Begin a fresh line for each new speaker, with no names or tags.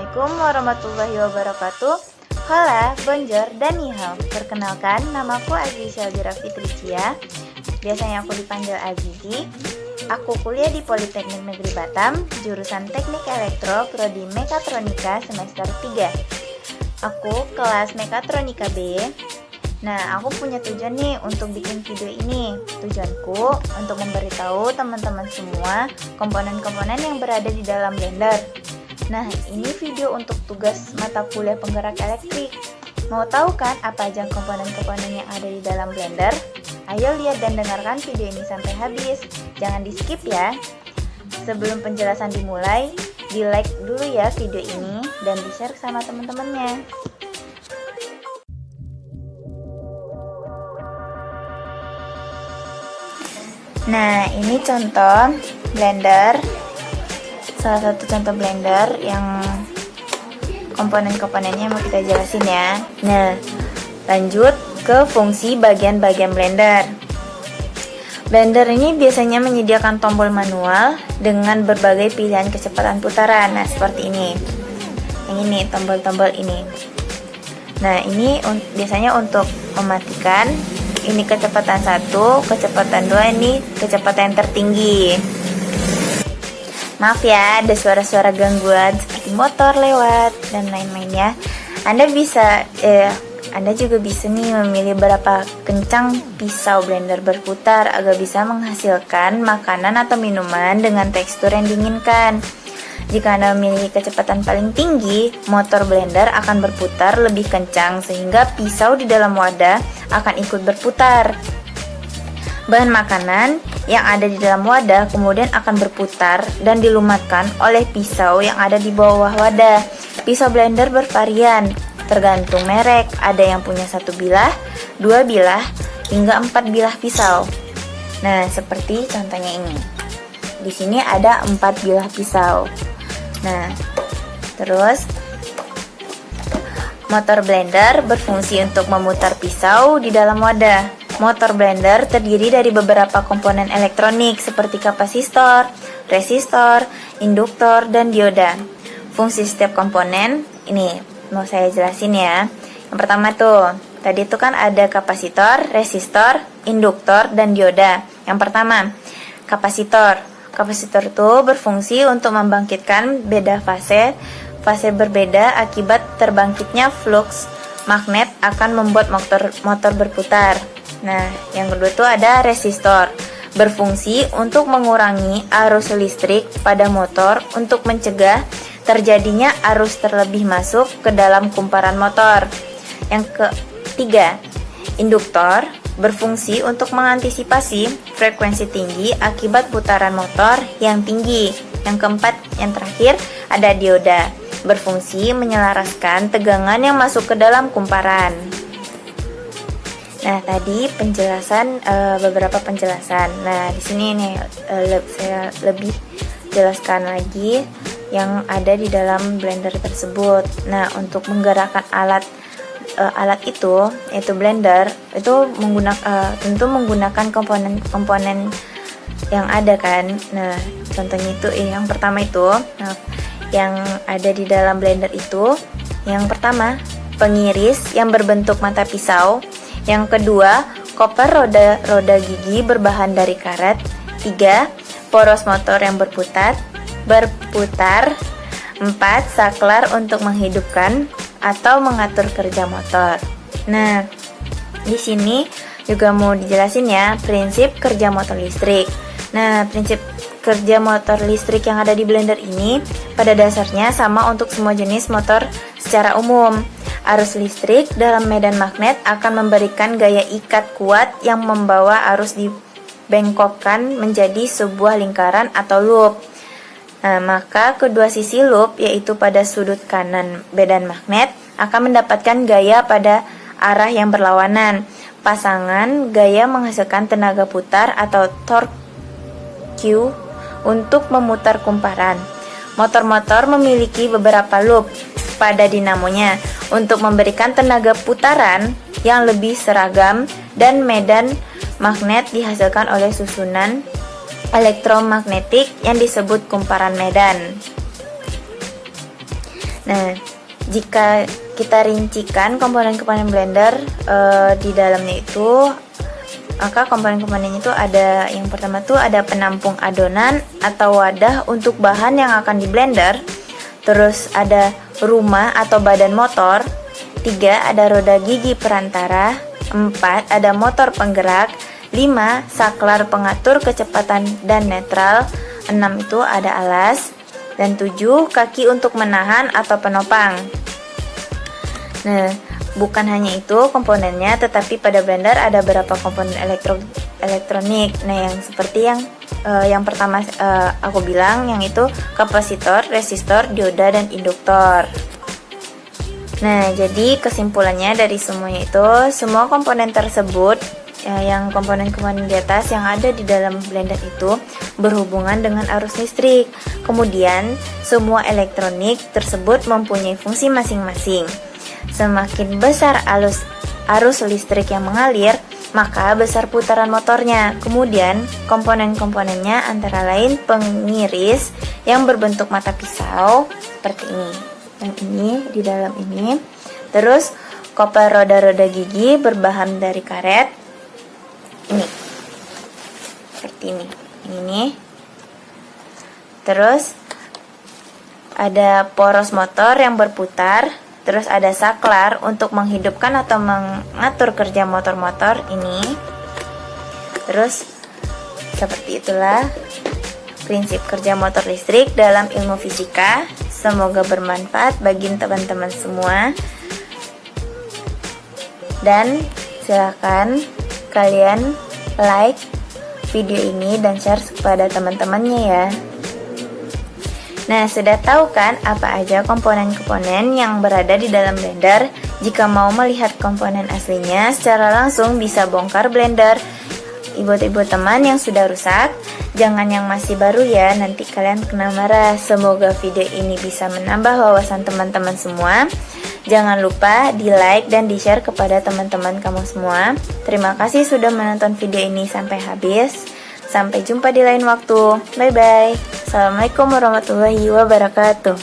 Assalamualaikum warahmatullahi wabarakatuh. Hola, bonjour, dan ni hao. Perkenalkan, namaku Azizi Elvira Fitricia. Biasanya aku dipanggil Azizi. Aku kuliah di Politeknik Negeri Batam, jurusan Teknik Elektro, prodi Mekatronika semester 3. Aku kelas Mekatronika B. Nah, aku punya tujuan nih untuk bikin video ini. Tujuanku untuk memberitahu teman-teman semua komponen-komponen yang berada di dalam blender. Nah, ini video untuk tugas mata kuliah penggerak elektrik. Mau tahu kan apa aja komponen-komponen yang ada di dalam blender? Ayo lihat dan dengarkan video ini sampai habis. Jangan di skip ya. Sebelum penjelasan dimulai, di like dulu ya video ini dan di share sama teman-temannya. Nah, ini contoh blender. Salah satu contoh blender yang komponen-komponennya mau kita jelasin ya. Nah, lanjut ke fungsi bagian-bagian blender. Blender ini biasanya menyediakan tombol manual dengan berbagai pilihan kecepatan putaran. Nah, seperti ini. Yang ini, tombol-tombol ini. Nah, ini biasanya untuk mematikan. Ini kecepatan 1, kecepatan 2, ini kecepatan yang tertinggi. Maaf ya, ada suara-suara gangguan seperti motor lewat dan lain-lainnya. Anda juga bisa nih memilih berapa kencang pisau blender berputar agar bisa menghasilkan makanan atau minuman dengan tekstur yang diinginkan. Jika Anda memiliki kecepatan paling tinggi, motor blender akan berputar lebih kencang sehingga pisau di dalam wadah akan ikut berputar. Bahan makanan yang ada di dalam wadah kemudian akan berputar dan dilumatkan oleh pisau yang ada di bawah wadah. Pisau blender bervarian, tergantung merek. Ada yang punya 1 bilah, 2 bilah, hingga 4 bilah pisau. Nah, seperti contohnya ini. Di sini ada 4 bilah pisau. Nah, terus motor blender berfungsi untuk memutar pisau di dalam wadah. Motor blender terdiri dari beberapa komponen elektronik seperti kapasitor, resistor, induktor, dan dioda. Fungsi setiap komponen ini mau saya jelasin ya. Yang pertama tadi kan ada kapasitor, resistor, induktor, dan dioda. Yang pertama, kapasitor. Kapasitor itu berfungsi untuk membangkitkan beda fase berbeda akibat terbangkitnya flux magnet akan membuat motor berputar. Nah, yang kedua itu ada resistor, berfungsi untuk mengurangi arus listrik pada motor untuk mencegah terjadinya arus terlebih masuk ke dalam kumparan motor. Yang ketiga, induktor, berfungsi untuk mengantisipasi frekuensi tinggi akibat putaran motor yang tinggi. Yang keempat, yang terakhir, ada dioda, berfungsi menyelaraskan tegangan yang masuk ke dalam kumparan. Nah, tadi beberapa penjelasan. Nah, di sini nih saya lebih jelaskan lagi yang ada di dalam blender tersebut. Nah, untuk menggerakkan alat itu, yaitu blender, itu tentu menggunakan komponen-komponen yang ada kan. Nah, contohnya itu yang pertama itu, yang ada di dalam blender itu, yang pertama pengiris yang berbentuk mata pisau. Yang kedua, koper roda gigi berbahan dari karet. 3. Poros motor yang berputar. 4. Saklar untuk menghidupkan atau mengatur kerja motor. Nah, di sini juga mau dijelasin ya prinsip kerja motor listrik. Nah, prinsip kerja motor listrik yang ada di blender ini pada dasarnya sama untuk semua jenis motor secara umum. Arus listrik dalam medan magnet akan memberikan gaya ikat kuat yang membawa arus dibengkokkan menjadi sebuah lingkaran atau loop. Nah, maka kedua sisi loop, yaitu pada sudut kanan medan magnet, akan mendapatkan gaya pada arah yang berlawanan. Pasangan gaya menghasilkan tenaga putar atau torque Q untuk memutar kumparan. Motor-motor memiliki beberapa loop pada dinamonya untuk memberikan tenaga putaran yang lebih seragam, dan medan magnet dihasilkan oleh susunan elektromagnetik yang disebut kumparan medan. Nah, jika kita rincikan komponen-komponen blender di dalamnya itu, maka komponen-komponennya itu ada, yang pertama tuh ada penampung adonan atau wadah untuk bahan yang akan di blender. Terus ada rumah atau badan motor. 3 ada roda gigi perantara. 4 ada motor penggerak. 5 saklar pengatur kecepatan dan netral. 6 itu ada alas. Dan 7 kaki untuk menahan atau penopang. Nah, bukan hanya itu komponennya, tetapi pada blender ada beberapa komponen elektronik. Nah, yang seperti yang pertama aku bilang, yang itu kapasitor, resistor, dioda, dan induktor. Nah, jadi kesimpulannya dari semuanya itu, semua komponen tersebut, yang komponen-komponen di atas yang ada di dalam blender itu berhubungan dengan arus listrik. Kemudian, semua elektronik tersebut mempunyai fungsi masing-masing. Semakin besar arus listrik yang mengalir, maka besar putaran motornya. Kemudian, komponen-komponennya antara lain pengiris yang berbentuk mata pisau seperti ini. Yang ini di dalam ini. Terus, kopel roda-roda gigi berbahan dari karet. Ini. Seperti ini. Ini. Terus, ada poros motor yang berputar. Terus ada saklar untuk menghidupkan atau mengatur kerja motor-motor ini. Terus seperti itulah prinsip kerja motor listrik dalam ilmu fisika. Semoga bermanfaat bagi teman-teman semua. Dan silakan kalian like video ini dan share kepada teman-temannya ya. Nah, sudah tahu kan apa aja komponen-komponen yang berada di dalam blender? Jika mau melihat komponen aslinya secara langsung, bisa bongkar blender ibu-ibu teman yang sudah rusak. Jangan yang masih baru ya, nanti kalian kena marah. Semoga video ini bisa menambah wawasan teman-teman semua. Jangan lupa di like dan di share kepada teman-teman kamu semua. Terima kasih sudah menonton video ini sampai habis. Sampai jumpa di lain waktu. Bye bye. Assalamualaikum warahmatullahi wabarakatuh.